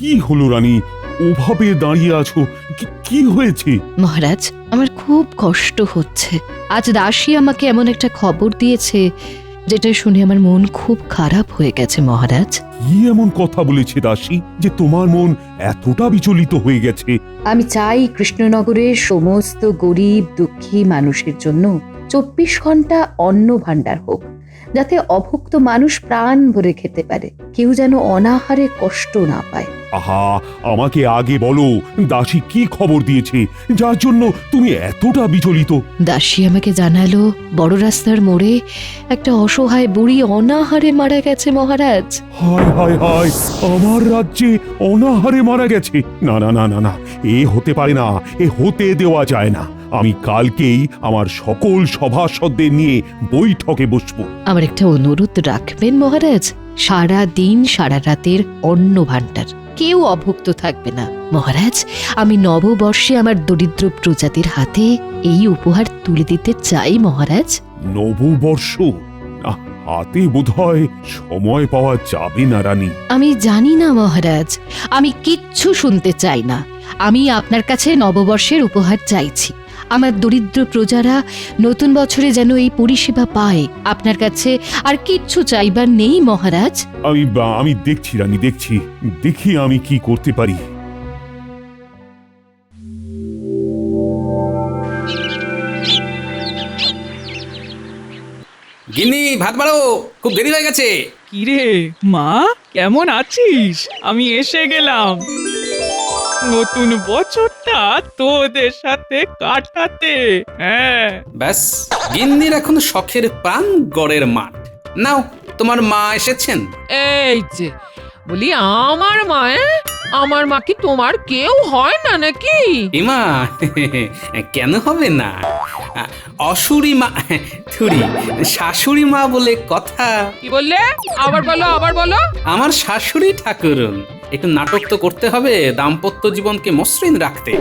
কি হলো রানী? ওভাবে দাঁড়িয়ে আছো, কি হয়েছে? মহারাজ, আমার খুব কষ্ট হচ্ছে। আজ দাসী আমাকে এমন একটা খবর দিয়েছে যেটা শুনে আমার মন খুব খারাপ হয়ে গেছে মহারাজ। কি এমন কথা বলেছে দাসী যে তোমার মন এতটা বিচলিত হয়ে গেছে? আমি চাই কৃষ্ণনগরের সমস্ত গরিব দুঃখী মানুষের জন্য 24 ঘন্টা অন্ন ভাণ্ডার হোক, যাতে অভুক্ত মানুষ প্রাণ ভরে খেতে পারে, কেউ যেন অনাহারে কষ্ট না পায়। আহা, আমাকে আগে বলো, দাসী কি খবর দিয়েছে যার জন্য তুমি এতটা বিচলিত? দাসী আমাকে জানালো বড় রাস্তার মোড়ে একটা অসহায় বুড়ি অনাহারে মারা গেছে মহারাজ। হায় হায় হায়, আমার রাজ্যে অনাহারে মারা গেছে? না না না না না, এ হতে পারে না, এ হতে দেওয়া যায় না। আমি কালকেই আমার সকল সভাসদদের নিয়ে বৈঠকে বসবো। আমার একটা অনুরোধ রাখবেন মহারাজ, সারা দিন সারা রাতের অন্ন ভাণ্ডার, কেউ অভুক্ত থাকবে না। মহারাজ, আমি নববর্ষে আমার দরিদ্র প্রজাদের হাতে এই উপহার তুলে দিতে চাই মহারাজ। নববর্ষ? হাতে বোধহয় সময় পাওয়া যাবে না রানী। আমি জানি না মহারাজ, আমি কিচ্ছু শুনতে চাই না। আমি আপনার কাছে নববর্ষের উপহার চাইছি। আমার দরিদ্র প্রজারা নতুন বছরে যেন এই পরিষেবা পায়। আপনার কাছে আর কিচ্ছু চাইবার নেই মহারাজ। আমি দেখছি রানী, দেখি আমি কি করতে পারি। গিন্নি, ভাত বাড়ো, খুব দেরি হয়ে গেছে। কিরে মা, কেমন আছিস? আমি এসে গেলাম নতুন বছরটা তোদের সাথে কাটাতে। হ্যাঁ, ব্যাস, গিন্নির এখন শখের প্রাণ গড়ের মাঠ। নাও, তোমার মা এসেছেন। এই যে বলি, আমার মা, আমার মা কি তোমার কেউ হয় না নাকি? ইমা, কেন হবে না? অসুরি মা, থুরি, শাশুড়ি মা বলে কথা। কি বললে? আবার বলো, আবার বলো। আমার শাশুড়ি ঠাকুরুন। একটু নাটক তো করতে হবে দাম্পত্য জীবনকে মসৃণ রাখতে।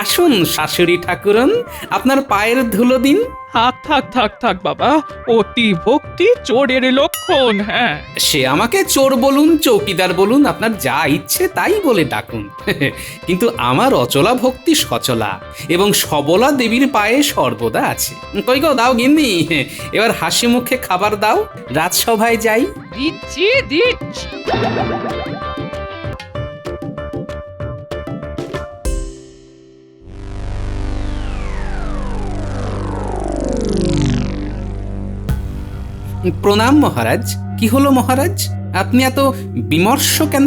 আসুন শাশুড়ি ঠাকুরুন, আপনার পায়ের ধুলো দিন। থাক থাক থাক থাক বাবা, অতি ভক্তি চোরের লক্ষণ। হ্যাঁ, সে আমাকে চোর বলুন, চৌকিদার বলুন, আপনার যা ইচ্ছে তাই বলে ডাকুন, কিন্তু আমার অচলা ভক্তি সচলা এবং সবলা দেবীর পায়ে সর্বদা আছে। কই গো, দাও গিন্নি, এবার হাসি মুখে খাবার দাও, রাজসভায় যাই। দিচ্ছি দিচ্ছি। প্রণাম মহারাজ। কি হলো মহারাজ, আপনি এত বিমর্ষ কেন?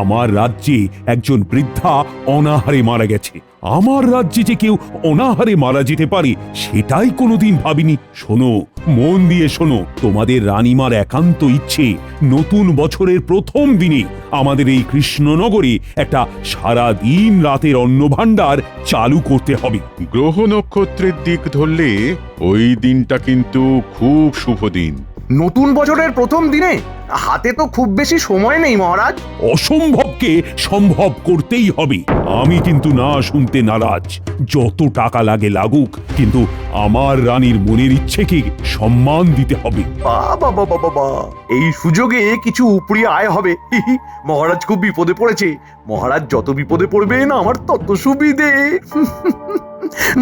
আমার রাজ্যে একজন বৃদ্ধা অনাহারে মারা গেছে। আমার রাজ্যে যে কেউ অনাহারে মারা যেতে পারে সেটাই কোনোদিন ভাবিনি। শোনো, মন দিয়ে শোনো, তোমাদের রানীমার একান্ত ইচ্ছে নতুন বছরের প্রথম দিনে আমাদের এই কৃষ্ণনগরে একটা সারা দিন রাতের অন্ন ভাণ্ডার চালু করতে হবে। গ্রহ নক্ষত্রের দিক ধরলে ওই দিনটা কিন্তু খুব শুভ দিন। নতুন বছরের প্রথম দিনে হাতে তো খুব বেশি সময় নেই মহারাজ। অসম্ভবকে সম্ভব করতেই হবে। আমি কিন্তু না শুনতে নারাজ। যত টাকা লাগে লাগুক, কিন্তু আমার রানীর মনের ইচ্ছেকে সম্মান দিতে হবে। বাবা বাবা বাবা, এই সুযোগে কিছু উপরি আয় হবে। মহারাজ খুব বিপদে পড়েছে। মহারাজ যত বিপদে পড়বেন আমার তত সুবিধে।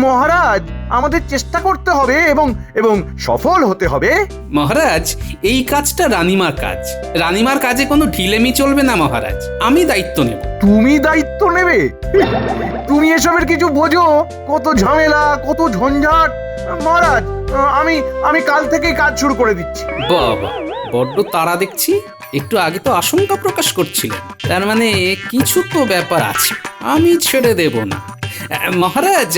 মহারাজ, আমাদের চেষ্টা করতে হবে এবং এবং সফল হতে হবে। মহারাজ, এই কাজটা রানীমার কাজ। রানীমার কাজে কোনো ঢিলেমি চলবে না মহারাজ। আমি দায়িত্ব নেব। তুমি দায়িত্ব নেবে? তুমি এসবের কিছু বোঝো? কত ঝামেলা, কত ঝঞ্ঝাট। মহারাজ, আমি কাল থেকেই কাজ শুরু করে দিচ্ছি। বাবা, বড্ড তাড়া দেখছি। একটু আগে তো আশঙ্কা প্রকাশ করছিলেন, তার মানে কিছু তো ব্যাপার আছে। আমি ছেড়ে দেব না মহারাজ।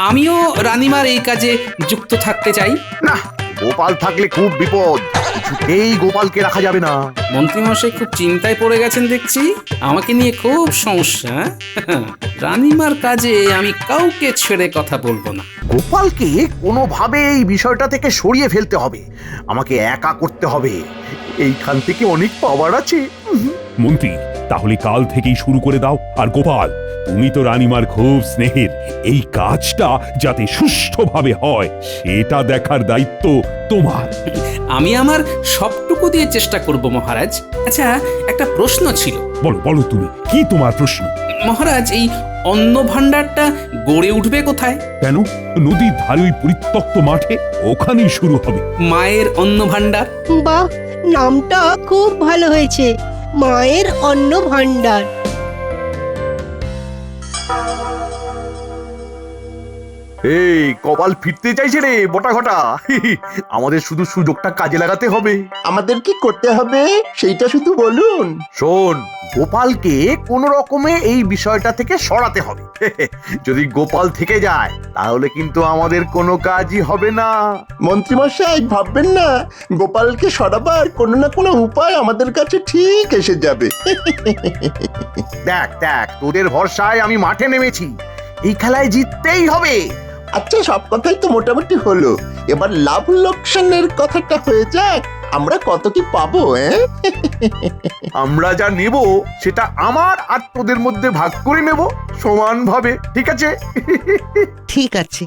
আমিও রানীমার এই কাজে যুক্ত থাকতে চাই। না, গোপাল থাকলে খুব বিপদ। কিছুতেই গোপালকে রাখা যাবে না। মন্ত্রীমশাই খুব চিন্তায় পড়ে গেছেন দেখছি। আমাকে নিয়ে খুব সমস্যা। রানীমার কাজে আমি কাউকে ছেড়ে কথা বলবো না। গোপালকে কোনোভাবে এই বিষয়টা থেকে সরিয়ে ফেলতে হবে। আমাকে একা করতে হবে। এইখান থেকে অনেক পাওয়ার আছে। মন্ত্রী, তাহলে কাল থেকেই শুরু করে দাও। আর গোপাল, তুমি তো রানীমার খুব স্নেহের, এই কাজটা যাতে সুষ্ঠুভাবে হয় সেটা দেখার দায়িত্ব তোমার। আমি আমার সবটুকু দিয়ে চেষ্টা করব মহারাজ। আচ্ছা, একটা প্রশ্ন ছিল। বলো বলো, তুমি কি তোমার প্রশ্ন? মহারাজ, এই অন্ন ভাণ্ডারটা গড়ে উঠবে কোথায়? কেন, নদীর ধারে ওই পরিত্যক্ত মাঠে, ওখানেই শুরু হবে। মায়ের অন্ন ভাণ্ডার। বাহ, নামটা খুব ভালো হয়েছে, মায়ের অন্ন ভাণ্ডার। এই কপাল ফিরতে চাইছে রে বটা ঘটা। আমাদের শুধু সুযোগটা কাজে লাগাতে হবে। আমাদের কি করতে হবে সেইটা শুধু বলুন। শোন, গোপালকে কোনো রকমে এই বিষয়টা থেকে সরাতে হবে। যদি গোপাল থেকে যায় তাহলে কিন্তু আমাদের কোনো কাজই হবে না। মন্ত্রীমশাই ভাববেন না, গোপালকে সরাবার কোনো না কোনো উপায় আমাদের কাছে ঠিক এসে যাবে। দেখ দেখ, তোদের ভরসায় আমি মাঠে নেমেছি, এই খেলায় জিততেই হবে। আচ্ছা, সব কথাই তো মোটামুটি হলো, এবার লাভ লোকসানের কথাটা হয়ে যাক। আমরা কত কি পাবো? আমরা যা নেব সেটা আমার আর তোদের মধ্যে ভাগ করে নেব সমানভাবে, ঠিক আছে? ঠিক আছে।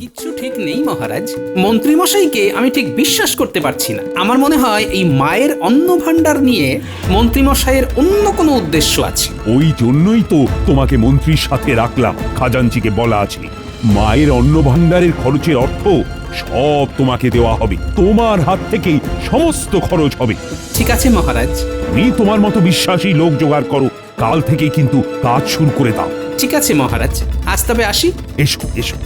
কিচ্ছু ঠিক নেই মহারাজ। মন্ত্রীমশাইকে আমি ঠিক বিশ্বাস করতে পারছি না। আমার মনে হয় এই মায়ের অন্ন ভাণ্ডার নিয়ে মন্ত্রীমশাইয়ের অন্য কোনো উদ্দেশ্য আছে। ওই জন্যই তো তোমাকে মন্ত্রীর সাথে রাখলাম। খাজাঞ্চিকে বলা আছে, মায়ের অন্ন ভাণ্ডারের খরচের অর্থ সব তোমাকে দেওয়া হবে, তোমার হাত থেকেই সমস্ত খরচ হবে। ঠিক আছে মহারাজ। তুমি তোমার মতো বিশ্বাসী লোক জোগাড় করো, কাল থেকেই কিন্তু কাজ শুরু করে দাও। ঠিক আছে মহারাজ, আজ তবে আসি। এসো এসো।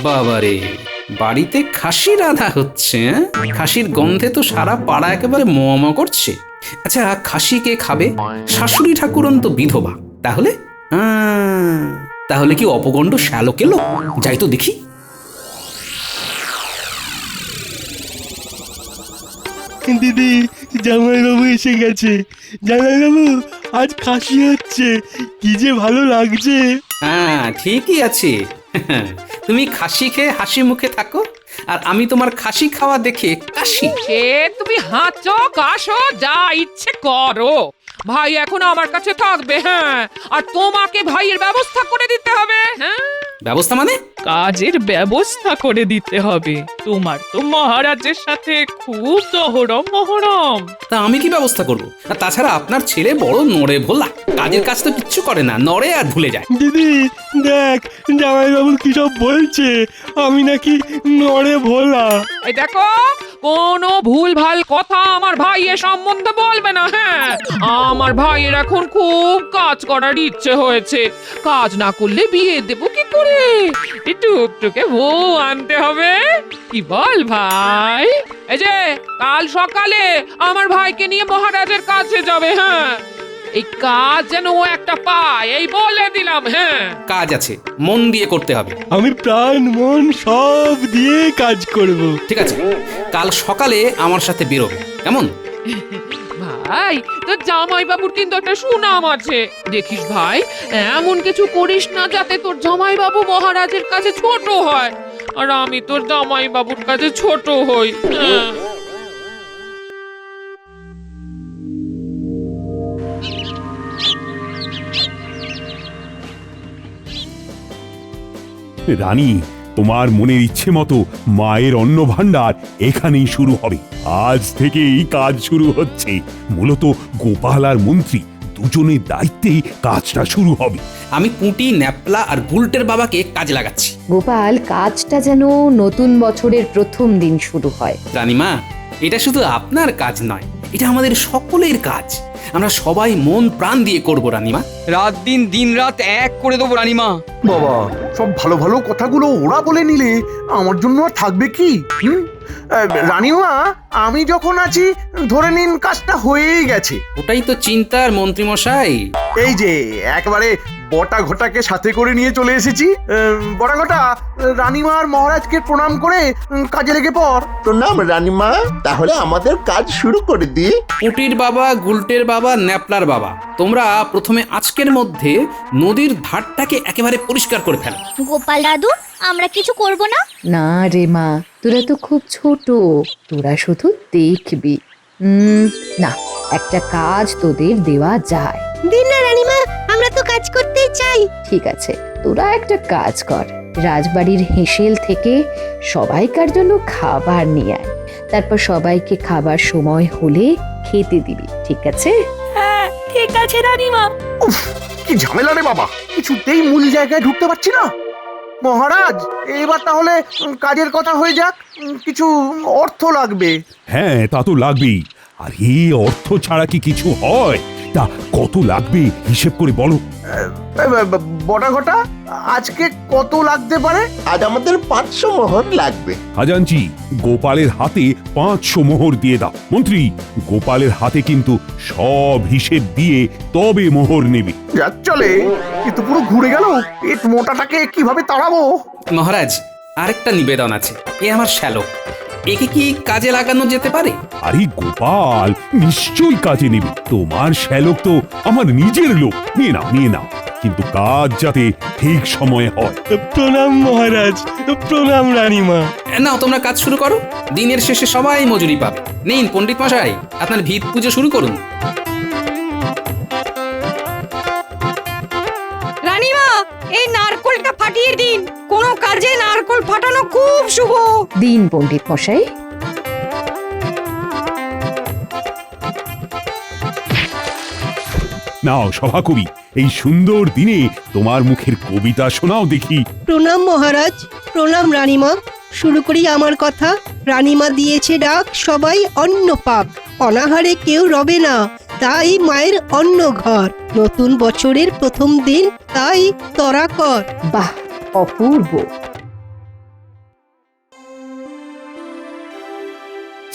বাবারে, বাড়িতে খাসি রাধা হচ্ছে। খাসির গন্ধে তো সারা পাড়া একেবারে ম করছে। আচ্ছা, খাসি কে খাবে? শাশুড়ি ঠাকুরন তো বিধবা। তাহলে তাহলে কি অপগণ্ড শ্যালক এলো? যাই তো দেখি। দিদি, জামাইবাবু এসে গেছে। জামাইবাবু, আজ খাসি হচ্ছে, কি যে ভালো লাগছে। হ্যাঁ, ঠিকই আছে। তুমি খাসি খেয়ে হাসি মুখে থাকো, আর আমি তোমার খাসি খাওয়া দেখে কাশি। সে তুমি হাঁচো কাশো যা ইচ্ছে করো, ভাই এখন আমার কাছে থাকবে। হ্যাঁ, আর তোমাকে ভাইয়ের ব্যবস্থা করে দিতে হবে। হ্যাঁ, ব্যবস্থা মানে? কাজের ব্যবস্থা করে দিতে হবে। তোমার তো মহারাজের সাথে খুব মহরম। তা আমি কি ব্যবস্থা করবো? আর তাছাড়া আপনার ছেলে বড় নড়ে ভোলা, কাজের কাজ তো কিচ্ছু করে না, নড়ে আর ভুলে যায়। দিদি দেখ, জামাইবাবু কি সব বলছে, আমি নাকি নড়ে ভোলা। এই দেখো, কোনো ভুল ভাল কথা আমার ভাইয়ের সম্বন্ধে বলবে না। হ্যাঁ, আমার ভাইয়ের এখন খুব কাজ করার ইচ্ছে হয়েছে, কাজ না করলে বিয়ে দেবো কি করে? টুকটুকে বউ আনতে হবে। কি বল ভাই? এই যে কাল সকালে আমার ভাইকে নিয়ে মহারাজের কাছে যাবে। হ্যাঁ, এই কাজ যেন ও একটা পায়, এই বলে দিলাম। হ্যাঁ, কাজ আছে, মন দিয়ে করতে হবে। আমি প্রাণ মন সব দিয়ে কাজ করব। ঠিক আছে, কাল সকালে আমার সাথে বেরোবে, কেমন? ভাই, তোর জামাই বাবুর কিন্তু একটা সুনাম আছে। দেখিস ভাই, এমন কিছু করিস না যাতে তোর জামাই বাবু মহারাজের কাছে ছোট হয়, আর আমি তোর জামাই বাবুর কাছে ছোট হই। হ্যাঁ। রানী, তোমার মনের ইচ্ছে মতো মায়ের অন্ন ভাণ্ডার এখানেই শুরু হবে। আজ থেকেই কাজ শুরু হচ্ছে। মূলত গোপাল আর মন্ত্রী দুজনের দায়িত্বেই কাজটা শুরু হবে। আমি পুঁটি, ন্যাপলা আর বুলটের বাবাকে কাজে লাগাচ্ছি। গোপাল, কাজটা যেন নতুন বছরের প্রথম দিন শুরু হয়। রানীমা, এটা শুধু আপনার কাজ নয়, এটা আমাদের সকলের কাজ। আমরা সবাই মন প্রাণ দিয়ে করব রানীমা। রাত দিন, দিন রাত এক করে দেবো রানীমা। বাবা, সব ভালো ভালো কথাগুলো ওরা বলে নিলে আমার জন্য আর থাকবে কি? রানীমা, আমি যখন আছি ধরে নিন কাজটা হয়েই গেছে। ওটাই তো চিন্তার মন্ত্রীমশাই। এই যে একেবারে বটা ঘটাকে সাথে করে নিয়ে চলে এসেছি। বটা ঘটা, রানীমার মহারাজকে প্রণাম করে কাজে লেগে পড়। প্রণাম রানীমা, তাহলে আমাদের কাজ শুরু করে দিই। পুটির বাবা, গুলটের বাবা, ন্যাপলার বাবা, তোমরা প্রথমে আজকের মধ্যে নদীর ধারটাকে একেবারে পরিষ্কার করে ফেলো। গোপাল দাদু, আমরা কিছু করব না? না রে মা, তোরা তো খুব ছোট, তোরা শুধু দেখবি। না, একটা কাজ তোদের দেওয়া যায়। দিন না রানীমা, আমরা তো কাজ করতেই চাই। ঠিক আছে, তোরা একটা কাজ কর, রাজবাড়ির হেঁসেল থেকে সবাইকার জন্য খাবার নিয়ে আয়। তারপর সবাইকে খাবার সময় হলে খেতে দিবি, ঠিক আছে? হ্যাঁ, ঠিক আছে রানীমা। উফ, কি ঝামেলা রে বাবা, কিছুতেই মূল জায়গায় ঢুকতে পারছি না। মহারাজ, এবার তাহলে কাজের কথা হয়ে যাক। কিছু অর্থ লাগবে। হ্যাঁ, তা তো লাগবেই। আর এই অর্থ ছাড়া কি কিছু হয়? তা কত লাগবে হিসেব করে বলো। বটা ঘটা, আজকে কত লাগতে পারে? আজ আমাদের 500 মোহর লাগবে। খাজাঞ্চি, গোপালের হাতে 500 মোহর দিয়ে দাও। মন্ত্রী, গোপালের হাতে কিন্তু সব হিসেব দিয়ে তবে মোহর নেবে। যা চলে, কিন্তু পুরো ঘুরে গেল। পেট মোটাটাকে কিভাবে তাড়াবো? মহারাজ, আরেকটা নিবেদন আছে। এ আমার শ্যালক, একে কি কাজে লাগানো যেতে পারে? আরে গোপাল, নিশ্চয়ই কাজে নেবে। তোমার শ্যালক তো আমার নিজের লোক। নিয়ে নাও, নিয়ে নাও, কিন্তু কাজ যাতে ঠিক সময়ে হয়। প্রণাম মহারাজ, প্রণাম রানীমা। নাও, তোমরা কাজ শুরু করো। দিনের শেষে সবাই মজুরি পাবে। নিন পণ্ডিত মশাই, আপনার ভিত পুজো শুরু করুন। রানীমা, এই নারকোলটা ফাটিয়ে দিন। কোনো কাজে নারকোল ফাটানো খুব শুভ। দিন পণ্ডিত মশাই। নাও সভাকবি, এই সুন্দর দিনে তোমার মুখের কবিতা শোনাও দেখি। প্রণাম মহারাজ, প্রণাম রানীমা। শুরু করি আমার কথা। রানীমা দিয়েছে ডাক, সবাই অন্ন পাক। অনাহারে কেউ রবে না, তাই মায়ের অন্ন ঘর। নতুন বছরের প্রথম দিন, তাই তরা কর। বাহ, অপূর্ব।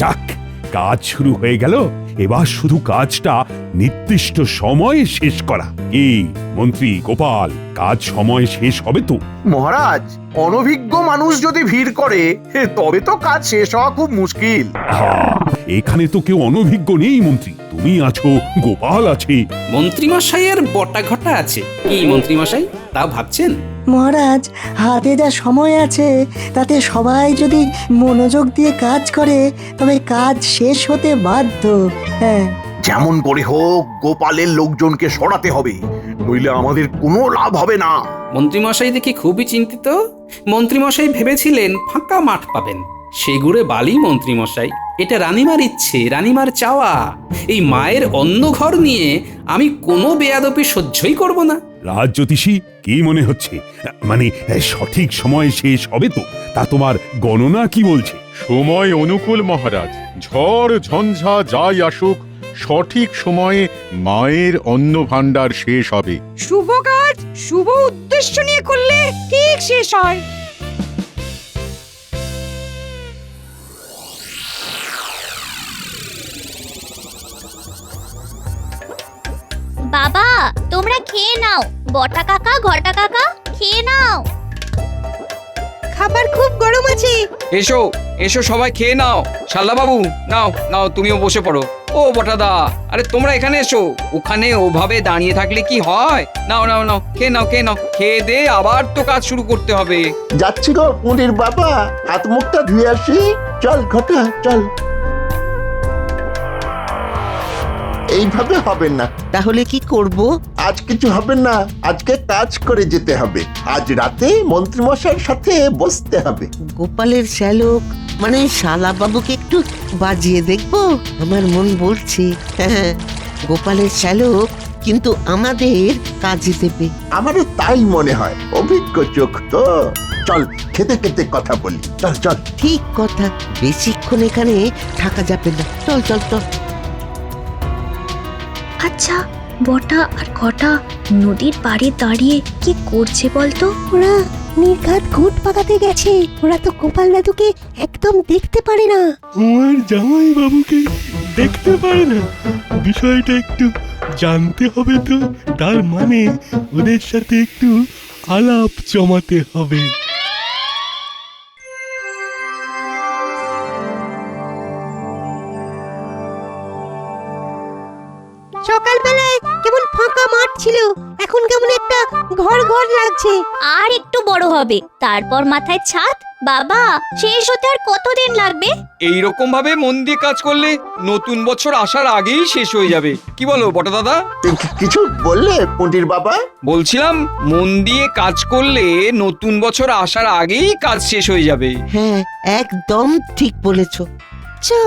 যাক, কাজ শুরু হয়ে গেল। এবার শুধু কাজটা নির্দিষ্ট সময়ে শেষ করা। কি মন্ত্রী গোপাল, কাজ সময়ে শেষ হবে তো? মহারাজ, অনভিজ্ঞ মানুষ যদি ভিড় করে, তবে তো কাজ শেষ হওয়া খুব মুশকিল। এখানে তো কেউ অনভিজ্ঞ নেই মন্ত্রী। তুমি আছো, গোপাল আছে। মন্ত্রীমশাইয়ের বটা ঘটা আছে। কি মন্ত্রীমশাই, তাও ভাবছেন? মহারাজ, হাতে যা সময় আছে তাতে সবাই যদি মনোযোগ দিয়ে কাজ করে তবে কাজ শেষ হতে বাধ্য। হ্যাঁ, যেমন করে হোক গোপালের লোকজনকে সরাতে হবে, নইলে আমাদের কোনো লাভ হবে না। মন্ত্রীমশাই দেখি খুবই চিন্তিত। মন্ত্রীমশাই ভেবেছিলেন ফাঁকা মাঠ পাবেন। সেগুড়ে বালি মন্ত্রীমশাই, এটা রানীমার ইচ্ছে, রানীমার চাওয়া। এই মায়ের অন্য ঘর নিয়ে আমি কোনো বেয়াদপি সহ্যই করব না। রাজজ্যোতিষী, কি মনে হচ্ছে? মানে সঠিক সময়ে শেষ হবে তো? তা তোমার গণনা কি বলছে? সময় অনুকূল মহারাজ। ঝড় ঝঞ্ঝা যাই আসুক, সঠিক সময়ে মায়ের অন্ন ভাণ্ডার শেষ হবে। শুভ কাজ শুভ উদ্দেশ্য নিয়ে করলে ঠিক শেষ হয়। বাবা, তোমরা খেয়ে নাও। বটা কাকা, ঘটা কাকা, খেয়ে নাও। খাবার খুব গরম আছে। এসো এসো, সবাই খেয়ে নাও। শাল্লা বাবু, নাও নাও, তুমিও বসে পড়ো। ও বটাদা, আরে তোমরা এখানে এসো। ওখানে ওভাবে দাঁড়িয়ে থাকলে কি হয়? নাও নাও নাও, খেয়ে নাও, খেয়ে নাও। খেয়ে দে আবার তো কাজ শুরু করতে হবে। যাচ্ছি গো পুরীর বাবা, হাত মুখটা ধুয়ে আসি। চল ঘটা, চল। এইভাবে হবে না। তাহলে কি করব? আজ কিছু হবে না, আজকে কাজ করে যেতে হবে। আজ রাতে মন্ত্রীমশাইয়ের সাথে বসতে হবে। গোপালের শ্যালক মানে শালা বাবুকে একটু বাজিয়ে দেখবো। আমার মন বলছে হ্যাঁ, গোপালের শ্যালক কিন্তু আমাদের কাজে দেবে। আমারও তাই মনে হয়, অভিজ্ঞ চোখ তো। চল খেতে খেতে কথা বলি। চল চল। ঠিক কথা, বেশিক্ষণ এখানে থাকা যাবে না। চল চল চল। আচ্ছা, বটা আর ঘটা নদীর পাড়ে দাঁড়িয়ে কি করছে বলতো? ওরা নির্ঘাত ঘুট পাকাতে গেছে। ওরা তো গোপাল দাদুকে একদম দেখতে পারে না। আমার জামাই বাবুকে দেখতে পারে না। বিষয়টা একটু জানতে হবে তো, তার মানে ওদের সাথে একটু আলাপ জমাতে হবে। সকালবেলায় কেমন ফাঁকা মাঠ ছিল, এখন কেমন একটা ঘর ঘর লাগছে। আর একটু বড় হবে, তারপর মাথায় ছাদ। বাবা, শেষ হতে আর কতদিন লাগবে? এই রকম ভাবে মন দিয়ে কাজ করলে নতুন বছর আসার আগেই শেষ হয়ে যাবে। কি বলো বটা দাদা? কিছু বললে পুঁটির বাবা? বলছিলাম মন দিয়ে কাজ করলে নতুন বছর আসার আগেই কাজ শেষ হয়ে যাবে। হ্যাঁ, একদম ঠিক বলেছো। আচ্ছা,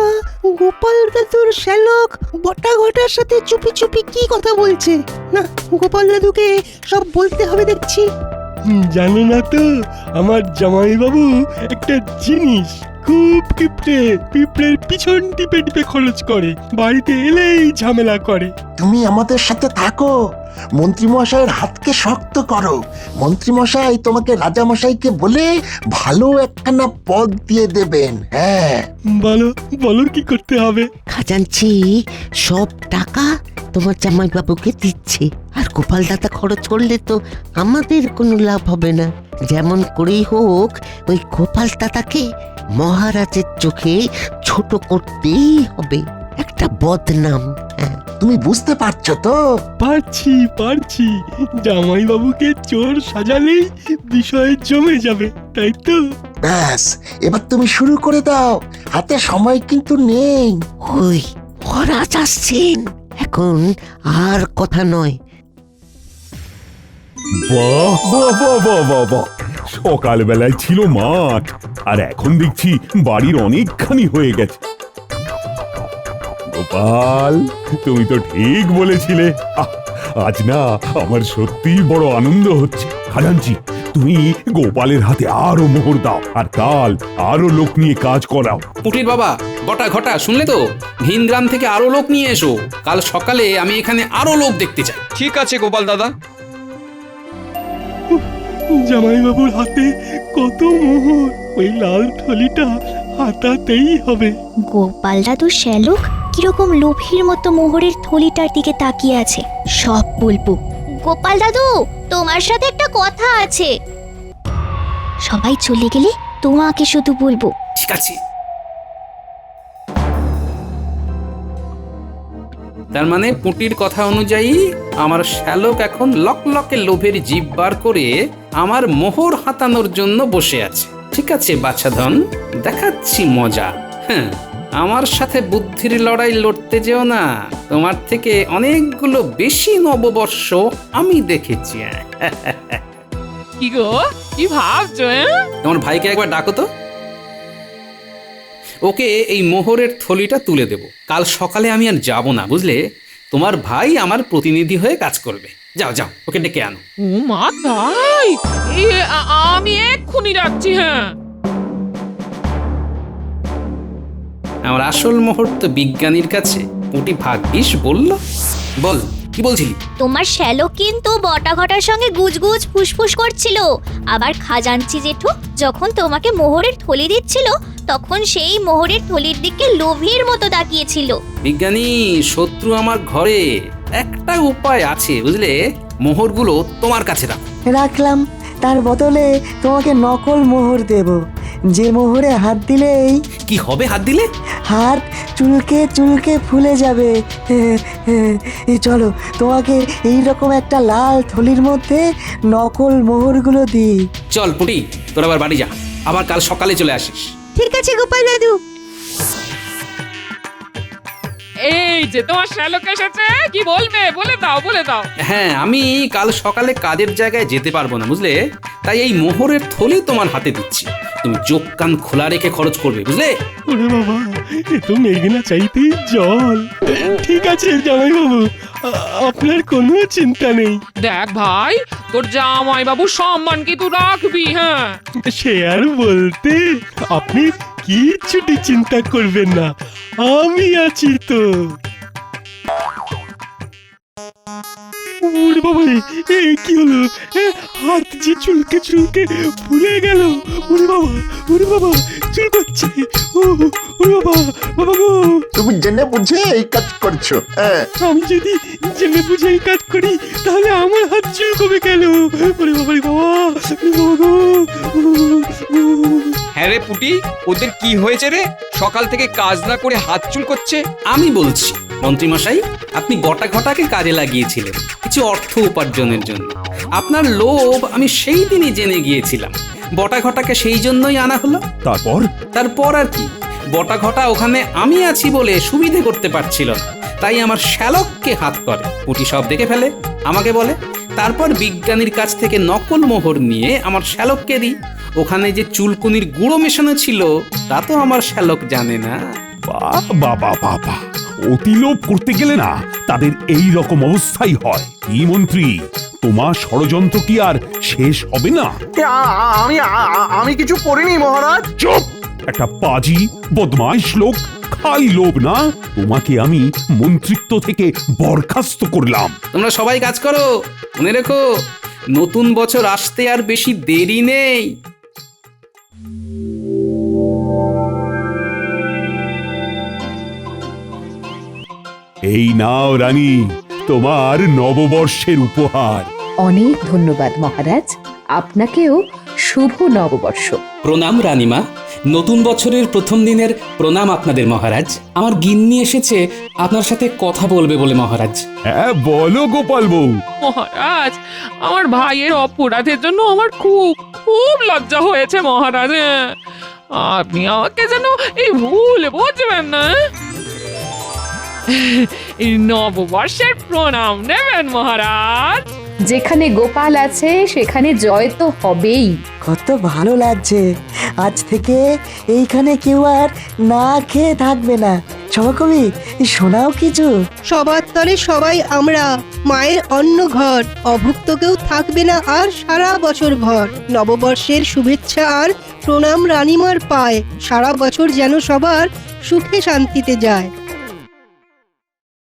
গোপাল দাদুর শ্যালক বটা ঘটার সাথে চুপি চুপি কি কথা বলছে? না, গোপাল দাদুকে সব বলতে হবে দেখছি। জানো না তো, আমার জামাইবাবু একটা জিনিস খুব কিপটে, পিঁপড়ের পিছন টিপে টিপে খরচ করে, বাড়িতে এলেই ঝামেলা করে। তুমি আমাদের সাথে থাকো, মন্ত্রীমশাইয়ের হাতকে শক্ত করো। মন্ত্রীমশাই তোমাকে রাজামশাইকে বলে ভালো একখানা পদ দিয়ে দেবেন। হ্যাঁ, বলো বলো কি করতে হবে? খাজাঞ্চি সব টাকা তোমার জামাইবাবুকে দিচ্ছে, আর গোপাল দাদা খরচ করলে তো আমাদের কোনো লাভ হবে না। যেমন করেই হোক ওই গোপাল দাদাকে মহারাজের চোখে ছোট করতেই হবে, একটা বদনাম। হ্যাঁ, তুমি বুঝতে পারছো তো? পারছি। জামাইবাবুকে চোর সাজালেই বিষয় জমে যাবে, তাই তো? ব্যাস, এবার তুমি শুরু করে দাও, হাতে সময় কিন্তু নেই। ওই মহারাজ আসছেন, এখন আর কথা নয়। বাহ বাহ বাহ বাহ বাহ বাহ, সকালবেলায় ছিল মাঠ, আর এখন দেখছি বাড়ির অনেকখানি হয়ে গেছে। গোপাল, তুমি তো ঠিক বলেছিলে। আজ না আমার সত্যিই বড় আনন্দ হচ্ছে। খাজাঞ্চি, তুমি গোপালের হাতে আরো মোহর দাও, আর কাল আরো লোক নিয়ে কাজ করাও। পুটির বাবা, বটা ঘটা শুনলে তো? ভিন গ্রাম থেকে আরো লোক নিয়ে এসো, কাল সকালে আমি এখানে আরো লোক দেখতে চাই। ঠিক আছে গোপাল দাদা। জামাইবাবুর হাতে কত মোহর, ওই লাল থলিটা হাতাতেই হবে। গোপাল দাদু শ্যালক কিরকম লোভীর মতো মোহরের থলিটার দিকে তাকিয়ে আছে, সব বলবো। গোপাল দাদু, তোমার সাথে একটা কথা আছে। সবাই চলে গেলে তোমাকে শুধু বলবো। ঠিক আছে। তার মানে পুটির কথা অনুযায়ী আমার শ্যালক এখন লকলকে লোভের জিভ বার করে আমার মোহর হাতানোর জন্য বসে আছে। ঠিক আছে বাছাধন, দেখাচ্ছি মজা। হ্যাঁ, আমার সাথে বুদ্ধির লড়াই লড়তে যেও না, তোমার থেকে অনেকগুলো বেশি নববর্ষ আমি দেখেছি। কি গো, কি ভাবছো? তোমার ভাইকে একবার ডাকো তো, ওকে এই মোহরের থলিটা তুলে দেব। কাল সকালে আমি আর যাব না, বুঝলে? তোমার ভাই আমার প্রতিনিধি হয়ে কাজ করবে। যাও যাও, ওকে ডেকে আনো। ও মা তাই? আমি এক্ষুনি যাচ্ছি। হ্যাঁ, আমার আসল মোহর তো বিজ্ঞানীর কাছে। পুটি ভাগ্যিস বলল। বল, কি বলছিলি? তোমার শ্যালক কিন্তু বটা ঘটার সঙ্গে গুজগুজ ফুসফুস করছিল। আবার খাজাঞ্চি জেঠু যখন তোমাকে মোহরের থলি দিচ্ছিল, তখন সেই মোহরের থলির দিকে লোভীর মতো তাকিয়েছিল। বিজ্ঞানী, শত্রু আমার ঘরে। একটা উপায় আছে, বুঝলে? মোহরগুলো তোমার কাছে রাখো। রাখলাম, তার বদলে তোমাকে নকল মোহর দেব, যে মোহরে হাত দিলেই। কি হবে হাত দিলে? হাত চুলকে চুলকে ফুলে যাবে। চলো, তোমাকে এইরকম একটা লাল থলির মধ্যে নকল মোহরগুলো দিই। চল পুটি, তোর আবার বাড়ি যা, আবার কাল সকালে চলে আসিস। ঠিক আছে গোপাল দাদু। এই যে তোমার শ্যালক এসেছে, কি বলবে? বলে দাও, বলে দাও। হ্যাঁ, আমি কাল সকালে কাজের জায়গায় যেতে পারবো না, বুঝলে? তাই এই মোহরের থলি তোমার হাতে দিচ্ছি, তুমি চোখ কান খোলা রেখে খরচ করবে, বুঝলে? ওরে বাবা, এ তো মেঘনা চাইতেই জল। ঠিক আছে জামাইবাবু, আপনার কোনো চিন্তা নেই। দেখ ভাই, তোর জামাই বাবু সম্মান কি তুই রাখবি? হ্যাঁ, সে আর বলতে, আপনি কিচ্ছুটি চিন্তা করবেন না, আমি আছি তো। ওরে বাবা রে, কি হলো? হাত যে চুলকে চুলকে ফুলে গেল। ওরে বাবা চুল করছে। ওরে বাবা, বাবা গো। তুমি জেনে বুঝে এই কাজ করছো? হ্যাঁ, আমি যদি জেনে বুঝে এই কাজ করি তাহলে আমার হাত চুলকবে কেন? ওরে বাবা রে বাবা, বাবা গো। হ্যাঁ রে পুটি, ওদের কি হয়েছে রে? সকাল থেকে কাজ না করে হাত চুল করছে। আমি বলছি মন্ত্রীমশাই, আপনি গটা ঘটাকে কাজে লাগিয়েছিলেন কিছু অর্থ উপার্জনের জন্য। আপনার লোভ আমি সেই দিনই জেনে গিয়েছিলাম। বটা ঘটাকে সেই জন্যই আনা হলো। তারপর আর কি, বটা ঘটা ওখানে আমি আছি বলে সুবিধে করতে পারছিল না, তাই আমার শ্যালককে হাত করে। পুটি সব দেখে ফেলে, আমাকে বলে। তারপর বিজ্ঞানীর কাছ থেকে নকল মোহর নিয়ে আমার শ্যালককে দিই। ওখানে যে চুলকুনির গুঁড়ো মেশানো ছিল তা তো আমার শ্যালক জানে না। বাবা, অতি লোভ করতে গেলে না তাদের এই রকম অবস্থাই হয়। কি মন্ত্রী, তোমার ষড়যন্ত্র কি আর শেষ হবে না? আমি কিছু করিনি মহারাজ। চুপ! একটা পাজি বদমাইশ লোক, খালি লোভ না। তোমাকে আমি মন্ত্রিত্ব থেকে বরখাস্ত করলাম। তোমরা সবাই কাজ করো, মনে রেখো নতুন বছর আসতে আর বেশি দেরি নেই। এই নাও রানী, তোমার নববর্ষের উপহার। অনেক ধন্যবাদ মহারাজ, আপনাকেও শুভ নববর্ষ। প্রণাম রানীমা, নতুন বছরের প্রথম দিনের প্রণাম আপনাদের মহারাজ। আমার গিন্নি এসেছে আপনার সাথে কথা বলবে বলে মহারাজ। হ্যাঁ বলো গোপাল বউ। মহারাজ, আমার ভাইয়ের অপরাধের জন্য আমার খুব খুব লজ্জা হয়েছে মহারাজ। আপনি আমাকে যেন এই ভুল বুঝবেন না। এই নববর্ষের প্রণাম নেবেন মহারাজ। যেখানে গোপাল আছে সেখানে জয় তো হবেই। কত ভালো লাগছে, আজ থেকে এইখানে কেউ আর না খেয়ে থাকবে না। সভাকবি, শোনাও কিছু। সবার তরে সবাই আমরা, মায়ের অন্ন ঘর, অভুক্ত কেউ থাকবে না আর সারা বছর ভর। নববর্ষের শুভেচ্ছা আর প্রণাম রানীমার পায়, সারা বছর যেন সবার সুখে শান্তিতে যায়।